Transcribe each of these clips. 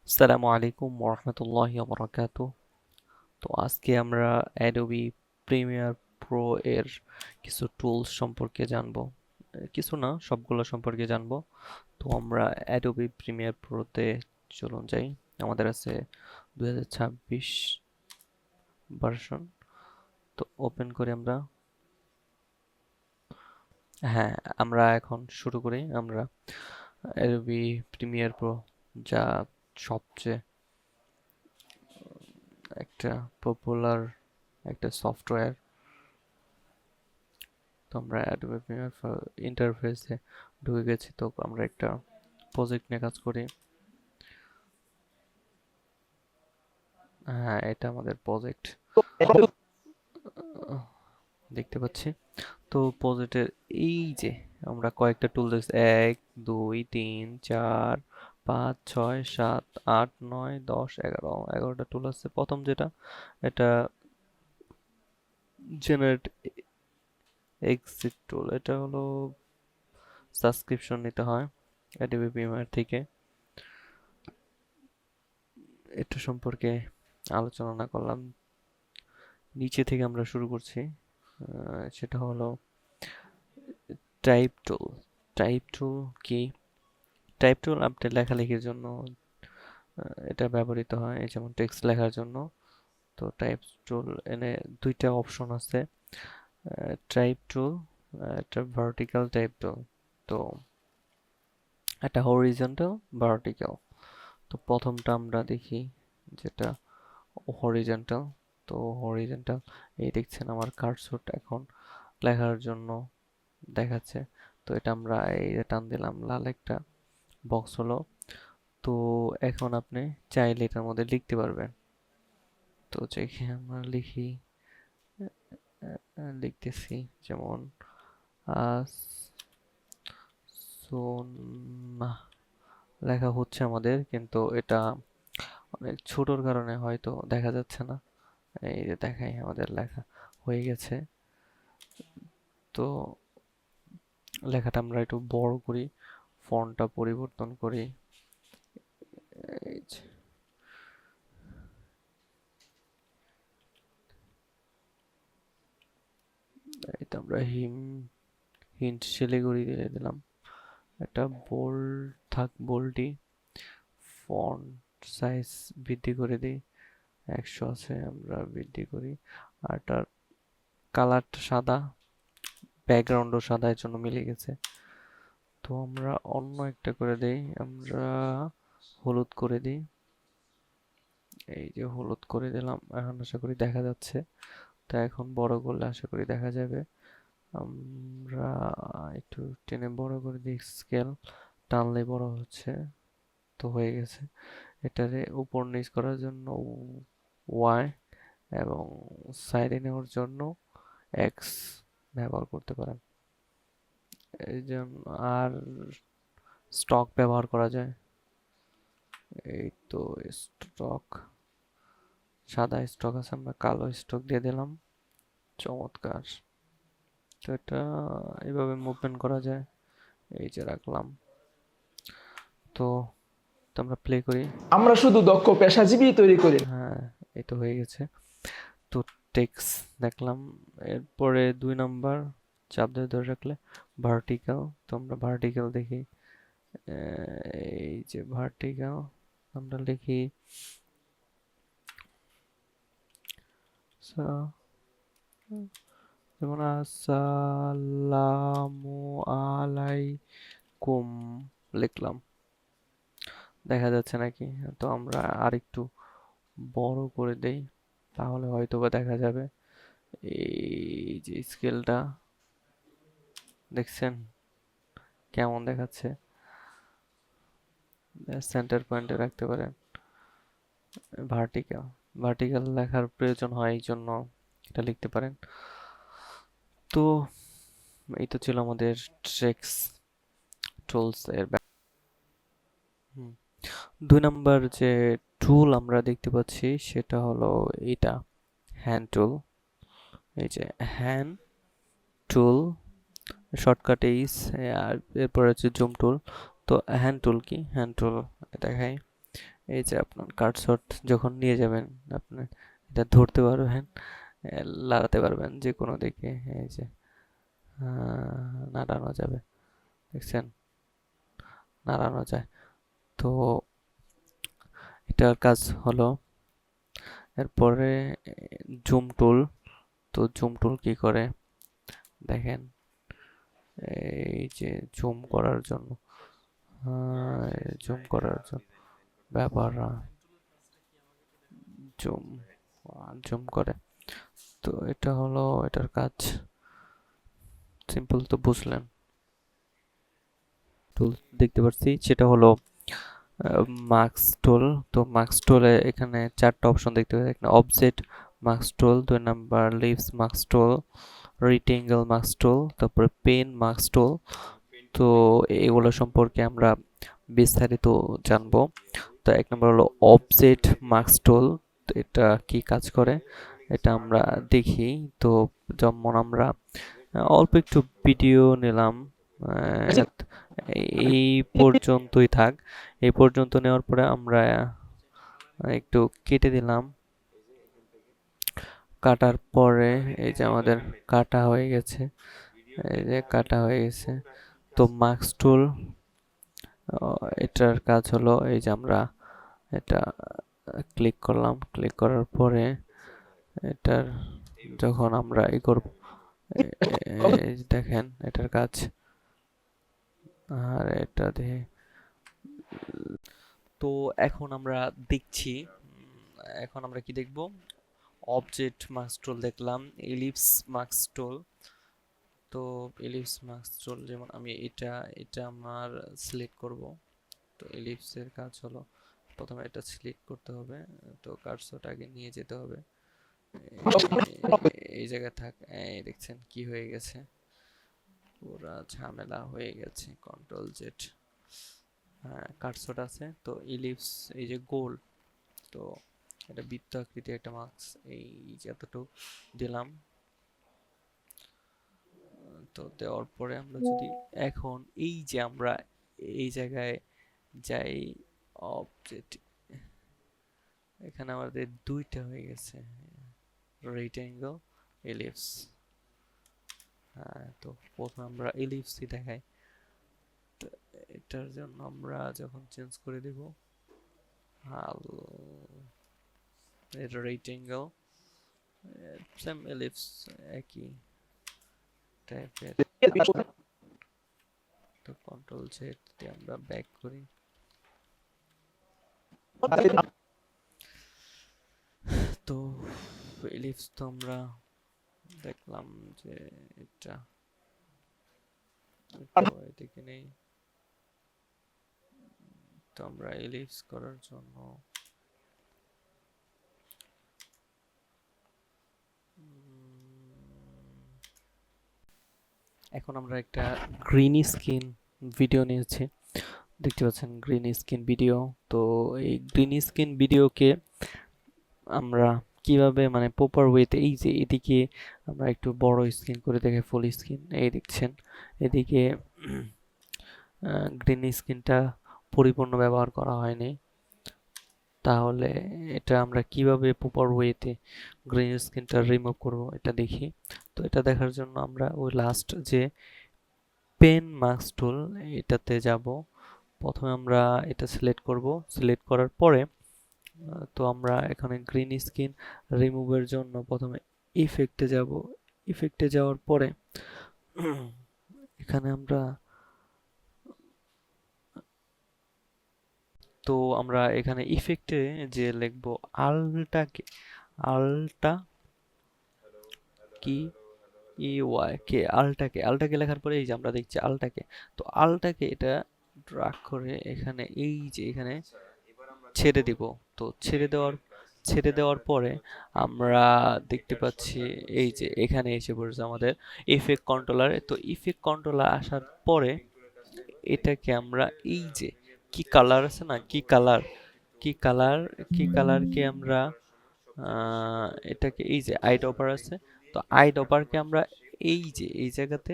আসসালামু আলাইকুম ওরহমতুল্লাহি ওবরাকাতুহ। তো আজকে আমরা অ্যাডোবি প্রিমিয়ার প্রো এর কিছু টুলস সম্পর্কে জানবো। কিছু না, সবগুলো সম্পর্কে জানবো। তো আমরা অ্যাডোবি প্রিমিয়ার প্রোতে চলুন যাই। আমাদের আছে 2026 ভার্সন। তো ওপেন করে আমরা, হ্যাঁ, আমরা এখন শুরু করি। আমরা অ্যাডোবি প্রিমিয়ার প্রো, যা সবচেয়ে একটা পপুলার একটা সফটওয়্যার। তো আমরা অ্যাডোবি প্রিমিয়ার ইন্টারফেসে ঢুকে গেছি। তো আমরা একটা প্রজেক্ট নিয়ে কাজ করি। হ্যাঁ, এটা আমাদের প্রজেক্ট দেখতে পাচ্ছি। তো প্রজেক্টের এই যে আমরা কয়েকটা টুল দেখছি, 1 2 3 4 5 6 7 8 9 10 11টা টুল আছে। প্রথম যেটা, এটা জেনারেট এক্সিট টুল। এটা হলো সাবস্ক্রিপশন নিতে হয় অ্যাডোবি প্রিমিয়ার থেকে। এটা সম্পর্কে আলোচনা না করলাম, নিচে থেকে আমরা শুরু করছি। সেটা হলো টাইপ টুল। টাইপ টুল কি? টাইপ টুল আপনার লেখালেখির জন্য এটা ব্যবহৃত হয়, এই যেমন টেক্সট লেখার জন্য। তো টাইপ টুল এনে দুইটা অপশন আছে। টাইপ টুল, একটা ভার্টিক্যাল টাইপ টুল। তো একটা হরিজন্টাল, ভার্টিক্যাল। তো প্রথমটা আমরা দেখি, যেটা হরিজন্টাল। তো হরিজন্টাল, এই দেখছেন আমার কার্সরটা এখন লেখার জন্য দেখাচ্ছে। তো এটা আমরা এই যে টান দিলাম, লাল একটা বক্স হলো। তো এখন আপনি চাইলে এটার মধ্যে লিখতে পারবেন। তো দেখি আমরা লিখি, লিখতেছি যেমন সোনা লেখা হচ্ছে আমাদের, কিন্তু এটা অনেক ছোটর কারণে হয়তো দেখা যাচ্ছে না। এই যে দেখাই, আমাদের লেখা হয়ে গেছে। তো লেখাটা আমরা একটু বড় করি, ফন্টটা পরিবর্তন করি। এই যে, এই তো আমরা হিন্ট শিলিগুড়ি দিয়ে দিলাম। একটা বোল্ড থাক, বোল্ডই। ফন্ট সাইজ বৃদ্ধি করে দিই, 100 আছে, আমরা বৃদ্ধি করি। আর তার কালারটা সাদা, ব্যাকগ্রাউন্ডও সাদা, এর জন্য মিলে গেছে। তো আমরা অন্য একটা করে দেই, আমরা হলুদ করে দিই। এই যে হলুদ করে দিলাম, এখন আশা করি দেখা যাচ্ছে। তা এখন বড় করলে আশা করি দেখা যাবে। আমরা একটু টেনে বড় করে দিই, স্কেল টানলে বড় হচ্ছে। তো হয়ে গেছে। এটারে উপর নিচ করার জন্য ওয়াই, এবং সাইডে নেওয়ার জন্য এক্স ব্যবহার করতে পারেন। এই জন্য আর স্টক ব্যবহার করা যায়। এই তো স্টক, সাদা স্টক আছে, আমরা কালো স্টক দিয়ে দিলাম। চমৎকার। তো এটা এইভাবে মুভমেন্ট করা যায়। এই যে রাখলাম। তো তো আমরা প্লে করি। আমরা শুধু দক্ষ পেশাজীবী তৈরি করি না। হ্যাঁ, এই তো হয়ে গেছে। তো টেক্স দেখলাম। এরপরে 2 নাম্বার চাপ দিয়ে ধরে রাখলে ভার্টিক্যাল। তো আমরা ভার্টিক্যাল দেখি। এই যে ভার্টিক্যাল, আমরা লিখি যেমন আসসালামু আলাইকুম লিখলাম। দেখা যাচ্ছে নাকি? তো আমরা আরেকটু বড় করে দেই, তাহলে হয়তোবা দেখা যাবে। এই যে স্কেলটা দেখছেন কেমন দেখাচ্ছে? সেন্টার পয়েন্টে রাখতে পারেন। ভার্টিক্যাল, ভার্টিক্যাল লেখার প্রয়োজন হয়, এই জন্য এটা লিখতে পারেন। তো এই তো ছিল আমাদের ট্রেক্স টুলস এর হুম। 2 নাম্বার যে টুল আমরা দেখতে পাচ্ছি সেটা হলো এটা, হ্যান্ড টুল। এই যে হ্যান্ড টুল, শর্টকাট এইস। আর এরপর হচ্ছে জুম টুল। তো হ্যান্ড টুল কি? হ্যান্ড টুল দেখাই। এই যে আপনার কার্সর যখন নিয়ে যাবেন আপনি এটা ধরতে পারবেন, লাগাতে পারবেন যে কোনো দিকে। এই যে নাড়ানো যাবে, দেখছেন, নাড়ানো যায়। তো এটার কাজ হলো, এরপরে জুম টুল। তো জুম টুল কি করে দেখেন, এই যে জুম করার জন্য, জুম করার জন্য ব্যবহার, জুম জুম করে। তো এটা হলো এটার কাজ, সিম্পল তো বুঝলেন। টুল দেখতে পাচ্ছি সেটা হলো মাস্ক টুল। তো মাস্ক টুলে এখানে চারটা অপশন দেখতে পাচ্ছি, এখানে অবজেক্ট মাস্ক টুল, 2 নাম্বার লিভস মাস্ক টুল, রিক্টেঙ্গেল মাস্ক টুল, তারপরে পেন মাস্ক টুল। তো এগুলো সম্পর্কে আমরা বিস্তারিত জানবো। তো 1 নম্বর হলো অবজেক্ট মাস্ক টুল। তো এটা কি কাজ করে এটা আমরা দেখি। তো যেমন আমরা অল্প একটু ভিডিও নিলাম, এই পর্যন্তই থাক। এই পর্যন্ত নেওয়ার পরে আমরা একটু কেটে দিলাম। কাটার পরে এই যে আমাদের কাটা হয়ে গেছে, এই যে কাটা হয়ে গেছে। তো মাস্ক টুল এটার কাজ হলো এই যে আমরা এটা ক্লিক করলাম, ক্লিক করার পরে এটার যখন আমরা ই করব, এই যে দেখেন এটার কাজ। আর এটা দিয়ে তো এখন আমরা দেখছি, এখন আমরা কি দেখব, অবজেক্ট মাস্ক টুল দেখলাম, এলিপস মাস্ক টুল। তো এলিপস মাস্ক টুল যেমন আমি এটা এটা আমার সিলেক্ট করব। তো এলিপসের কাজ হলো প্রথমে এটা সিলেক্ট করতে হবে। তো কার্সরটা আগে নিয়ে যেতে হবে, এই জায়গায় থাক। এই দেখছেন কি হয়ে গেছে, পুরা ঝামেলা হয়ে গেছে। কন্ট্রোল জেড, হ্যাঁ কার্সর আছে। তো ইলিপস এই যে গোল, তো এটা বৃত্ত আকৃতি একটা মার্কস, এই যে এতটুকু দিলাম। তো দেওয়ার পরে আমরা যদি এখন এই যে আমরা এই জায়গায় যাই, অবজেক্ট, এখানে আমাদের দুইটা হয়ে গেছে, রেক্টেঙ্গেল, এলিপস। হ্যাঁ, তো প্রথমে আমরা এলিপসই দেখাই। তো এটার জন্য আমরা যখন চেঞ্জ করে দেব, হাল এটা রেক্টেঙ্গেল, সেম এলিপস, একই টাইপের। তো কন্ট্রোল জেড দিয়ে আমরা ব্যাক করি। তো এলিপস তো আমরা দেখলাম যে এটা এদিকে নেই। তো আমরা এলিপস করার জন্য এখন আমরা একটা গ্রিন স্ক্রিন ভিডিও নিয়েছি, দেখতে পাচ্ছেন গ্রিন স্ক্রিন ভিডিও। তো এই গ্রিন স্ক্রিন ভিডিওকে আমরা কিভাবে মানে প্রপার ওয়েতে, এই যে এদিকে আমরা একটু বড় স্ক্রিন করে দেখে ফুল স্ক্রিন, এই দেখছেন এদিকে গ্রিন স্ক্রিনটা পরিপূর্ণ ব্যবহার করা হয়নি। তাহলে এটা আমরা কিভাবে প্রপার ওয়েতে গ্রিন স্ক্রিনটা রিমুভ করব এটা দেখি। তো এটা দেখার জন্য আমরা ওই লাস্ট যে পেন মাস্ক টুল এটাতে যাব। প্রথমে আমরা এটা সিলেক্ট করব, সিলেক্ট করার পরে তো আমরা এখানে গ্রিন স্ক্রিন রিমুভের জন্য প্রথমে ইফেক্টে যাব। ইফেক্টে যাওয়ার পরে এখানে আমরা তো আমরা এখানে ইফেক্টে যে লিখবো আলটাকে, আলটা কি ই ওয়াই কে, আলটাকে, আলটাকে লেখার পরে এই যে আমরা দেখছি আলটাকে। তো আলটাকে এটা ড্রাগ করে এখানে এই যে এখানে ছেড়ে দিব। তো ছেড়ে দেওয়ার পরে আমরা দেখতে পাচ্ছি এই যে এখানে এসে পড়েছে আমাদের ইফেক্ট কন্ট্রোলারে। তো ইফেক্ট কন্ট্রোলার আসার পরে এটাকে আমরা এই যে কি কালার আছে না, কি কালার, কি কালার, কি কালারকে আমরা এটাকে এই যে আই ডপার আছে। তো আই ডপারকে আমরা এই যে এই জায়গাতে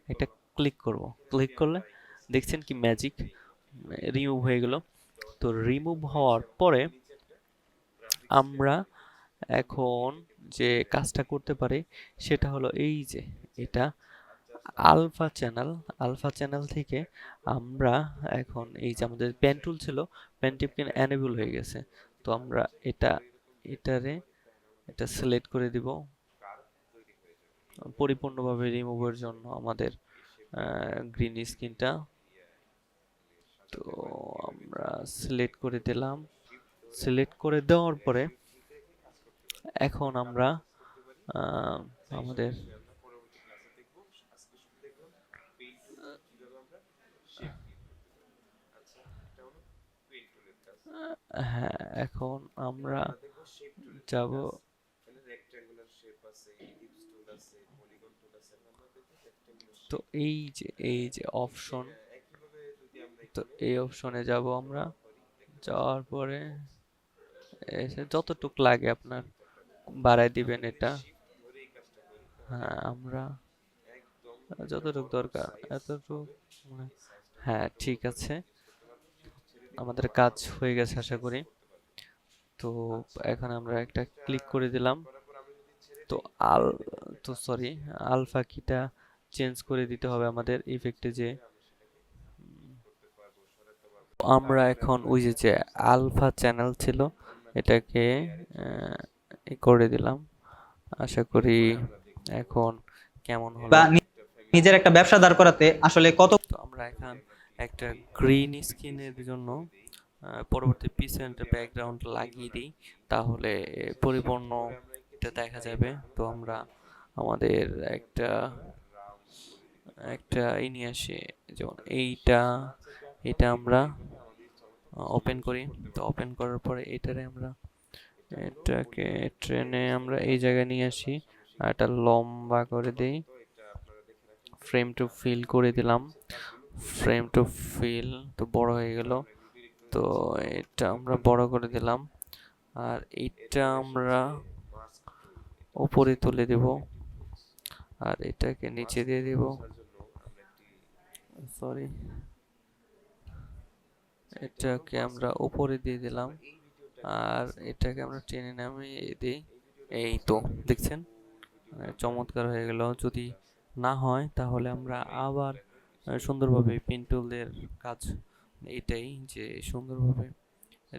একটা ক্লিক করব। ক্লিক করলে দেখছেন কি ম্যাজিক রিমুভ হয়ে গেল। তো রিমুভ হওয়ার পরে আমরা এখন যে কাজটা করতে পারি সেটা হলো এই যে এটা আলফা চ্যানেল থেকে আমরা এখন এই যে আমাদের পেন টুল ছিল, পেন টিপ কিন্তু এনেবল হয়ে গেছে। তো আমরা এটারে এটা সিলেক্ট করে দিব পরিপূর্ণভাবে রিমুভের জন্য আমাদের গ্রিন স্ক্রিনটা। তো আমরা সিলেক্ট করে দিলাম। সিলেক্ট করে দেওয়ার পরে এখন আমরা আমাদের হ্যাঁ এখন আমরা যাব তো এই যে অপশন, তো এই অপশনে যাব আমরা। যাওয়ার পরে এসে যতটুক লাগে আপনার বাড়ায় দিবেন এটা। হ্যাঁ আমরা যতটুক দরকার এতটুক, মানে হ্যাঁ ঠিক আছে, আমাদের কাজ হয়ে গেছে আশা করি। তো এখন আমরা একটা ক্লিক করে দিলাম। তো আল তো সরি, আলফা কিটা চেঞ্জ করে দিতে হবে আমাদের ইফেক্টে যে আমরা এখন ওই যে আলফা চ্যানেল ছিল এটাকে করে দিলাম। আশা করি এখন কেমন হলো। বা নিজের একটা ব্যবসা দাঁড় করাতে আসলে কত তো আমরা এখন একটা গ্রিন স্ক্রিনের জন্য পরবর্তী পিছনে ব্যাকগ্রাউন্ড লাগিয়ে দিই, তাহলে পরিপূর্ণ এটা দেখা যাবে। তো আমরা আমাদের একটা একটা নিয়ে আসি, যেমন এটা আমরা ওপেন করি। তো ওপেন করার পরে এটাকে ট্রেনে আমরা এই জায়গায় নিয়ে আসি আর এটা লম্বা করে দিই। ফ্রেম টু ফিল করে দিলাম। ফ্রেম টু ফিল তো বড় হয়ে গেল। তো এটা আমরা বড় করে দিলাম আর এটা আমরা উপরে তুলে দেব আর এটাকে নিচে দিয়ে দেব। সরি, এটাকে আমরা উপরে দিয়ে দিলাম আর এটাকে আমরা টেনে নামিয়ে দিই। এই তো দেখছেন, চমৎকার হয়ে গেল। যদি না হয় তাহলে আমরা আবার সুন্দরভাবে পেন টুলের কাজ এইটাই, যে সুন্দরভাবে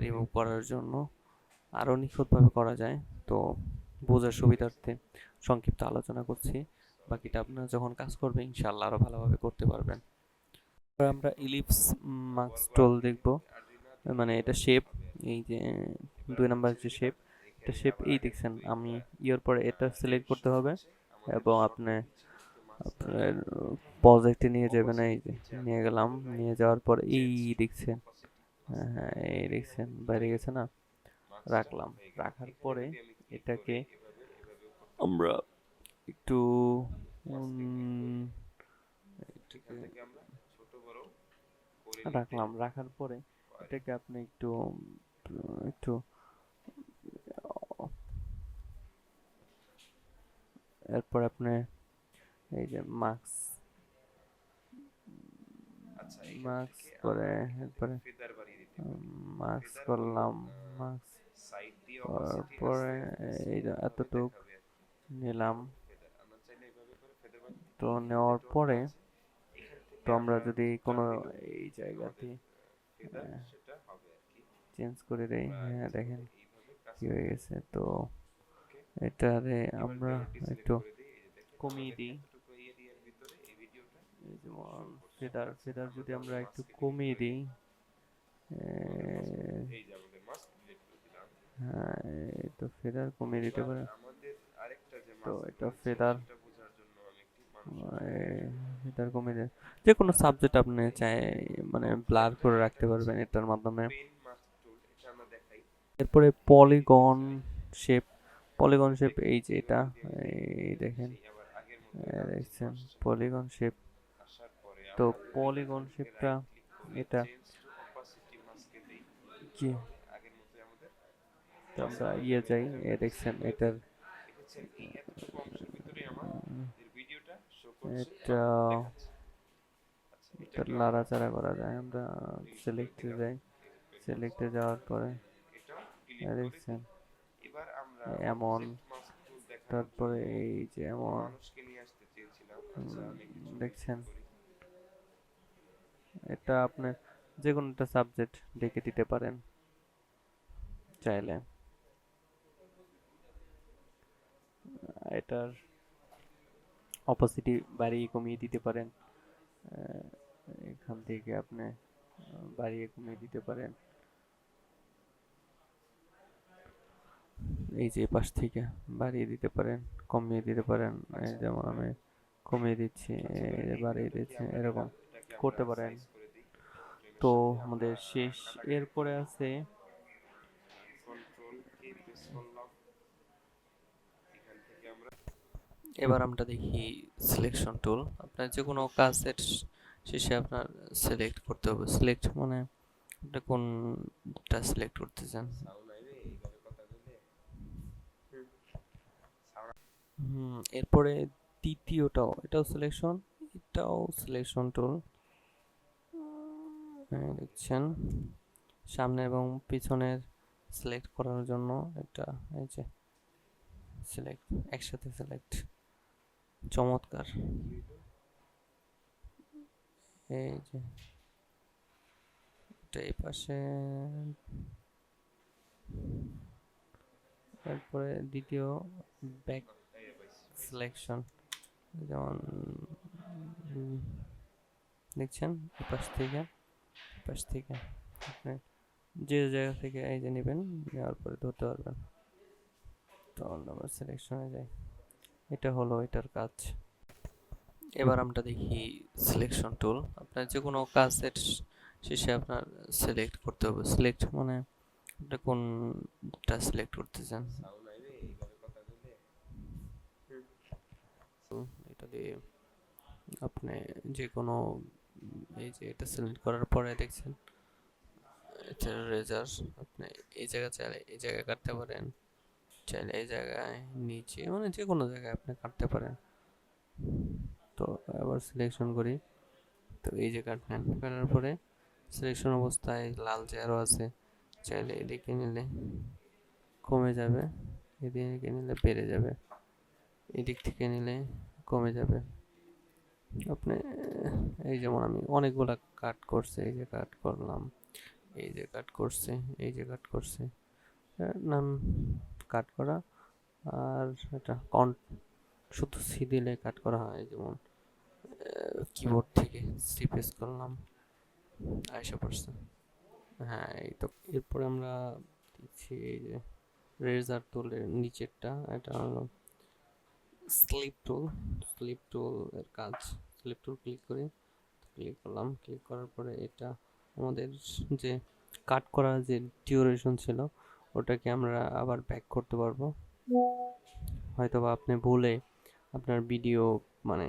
রিমুভ করার জন্য আরও নিখুঁতভাবে করা যায়। তো বোঝার সুবিধার্থে সংক্ষিপ্ত আলোচনা করছি, বাকিটা আপনারা যখন কাজ করবেন ইনশাআল্লাহ আরও ভালোভাবে করতে পারবেন। এবার আমরা ইলিপস মার্কস টুল দেখব, মানে এটা শেপ, এই যে 2 নাম্বার যে শেপ, এটা শেপ এই দেখছেন। আমি ইয়ের পরে এটা সিলেক্ট করতে হবে এবং আপনার প্রজেক্টে নিয়ে যাবেন। এই যে নিয়ে গেলাম, নিয়ে যাওয়ার পর এই দেখছেন, হ্যাঁ এই দেখছেন বাইরে গেছে না, রাখলাম। রাখার পরে এটাকে আমরা একটু এটাকে রাখলাম। রাখার পরে এটাকে আপনি একটু একটু এরপর আপনি এই যে মার্কস মার্কস করে এরপরে মার্কস করলাম। মার্কস করার পরে এই যে এতটুক নিলাম। তো নেওয়ার পরে তো আমরা যদি কোনো এই জায়গাতে চেঞ্জ করে দেই, হ্যাঁ দেখেন কি হয়ে গেছে। তো এটারে আমরা একটু কমিয়ে দিই, যেমন ফেদার যদি আমরা একটু কমিয়ে দিই, হ্যাঁ এই তো ফেদার কমিয়ে দিতে পারে। তো এটা ফেদার কমিয়ে দেয়। যে কোনো সাবজেক্ট আপনি চাই মানে ব্লার করে রাখতে পারবেন এটার মাধ্যমে। এরপরে শেপ পলিগন শেপ এই যে এটা, এই দেখেন, দেখছেন পলিগন শেপ। তো পলিগন শেপটা এটা কি, তো আমরা যাই, দেখছেন এটার এটা এটা লাড়াচাড়া করা যায়। আমরা সিলেক্টে যাই, সিলেক্টে যাওয়ার পরে দেখছেন এমন, তারপরে এই যে এমন, দেখছেন এটা আপনি যে কোনো একটা সাবজেক্ট ডেকে দিতে পারেন চাইলে। এটার অপাসিটি বাড়িয়ে কমিয়ে দিতে পারেন। এখান থেকে আপনি বাড়িয়ে কমিয়ে দিতে পারেন। এই যে পাশ থেকে বাড়িয়ে দিতে পারেন, কমিয়ে দিতে পারেন। এই যেমন আমি কমিয়ে দিচ্ছি, এই যে বাড়িয়ে দিচ্ছি, এরকম করতে পারেন। তো আমাদের শেষ, এরপরে আছে এবার আমরা দেখি সিলেকশন টুল। আপনার যে কোনো কাজের শেষে আপনার সিলেক্ট করতে হবে। সিলেক্ট মানে আপনি কোনটা সিলেক্ট করতে চান। এরপরে দ্বিতীয়টাও, এটাও সিলেকশন, এটাও সিলেকশন টুল। দেখছেন সামনে এবং পিছনের সিলেক্ট করার জন্য একটা, এই যে সিলেক্ট, একসাথে সিলেক্ট, চমৎকার। এই যে এটা এই পাশে, তারপরে দ্বিতীয় ব্যাক সিলেকশন, যেমন দেখছেন এই পাশ থেকে আপনি যে জায়গা থেকে এই যে নেবেন, নেওয়ার পরে ধরতে পারবেন। তো আবার সিলেকশনে যাই, এটা হলো এটার কাজ। এবার আমরা দেখি সিলেকশন টুল। আপনার যে কোনো কাজের শেষে আপনার সিলেক্ট করতে হবে। সিলেক্ট মানে আপনি কোনটা সিলেক্ট করতে চান। এটা দিয়ে আপনি যে কোনো, এই যে এটা সিলেক্ট করার পরে দেখছেন এটা রেজার, আপনি এই জায়গা চাইলে এই জায়গায় কাটতে পারেন, চাইলে এই জায়গায় নিচে, মানে যে কোনো জায়গায় আপনি কাটতে পারেন। তো আবার সিলেকশন করি, তো এই যে কাটলেন, কাটার পরে সিলেকশন অবস্থায় লাল যে আরো আছে, চাইলে এদিকে নিলে কমে যাবে, এদিকে নিলে বেড়ে যাবে, এদিক থেকে নিলে কমে যাবে। আপনি এই যেমন আমি অনেকগুলা কাট করছি, এই যে কাট করলাম, এই যে কাট করছে, এই যে কাট করছে, নাম কাট করা। আর এটা শুধু সি দিলে কাট করা হয়, যেমন কিবোর্ড থেকে সি প্রেস করলাম, আইসা পড়ছে। হ্যাঁ এই তো। এরপরে আমরা দিচ্ছি এই যে রেজার টুলের নিচেরটা, এটা হলো স্লিপ টুল। স্লিপ টুল এর কাজ, স্লিপ টুল ক্লিক করি, ক্লিক করলাম, ক্লিক করার পরে এটা আমাদের যে কাট করা যে ডিউরেশন ছিল ওটাকে আমরা আবার ব্যাক করতে পারবো। হয়তোবা আপনি ভুলে আপনার ভিডিও মানে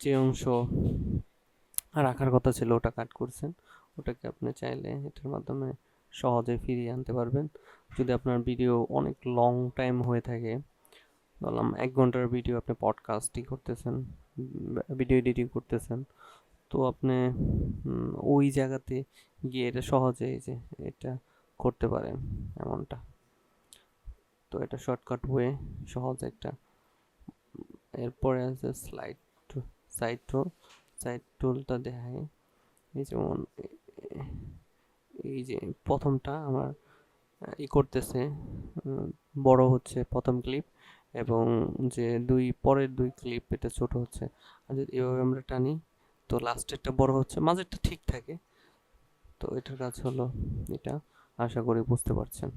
যে অংশ রাখার কথা ছিল ওটা কাট করছেন, ওটাকে আপনি চাইলে এটার মাধ্যমে সহজে ফিরিয়ে আনতে পারবেন। যদি আপনার ভিডিও অনেক লং টাইম হয়ে থাকে, ধরলাম 1 ঘন্টার ভিডিও, আপনি পডকাস্টই করতেছেন, ভিডিও এডিটিং করতেছেন, তো আপনি ওই জায়গাতে গিয়ে এটা সহজে এই যে এটা করতে পারেন এমনটা। তো এটা শর্টকাট ওয়ে, সহজ একটা। এরপরে আছে সাইড টুল। সাইড টুলটা দেখায়, এই যেমন এই যে প্রথমটা আমার করতেছে, বড় হচ্ছে প্রথম ক্লিপ, এবং যে পরের 2 ক্লিপ এটা ছোট হচ্ছে। আর যদি এভাবে আমরা টানি তো লাস্টেরটা বড় হচ্ছে, মাঝেরটা ঠিক থাকে। তো এটার কাজ হলো এটা, আশা করি বুঝতে পারছেন।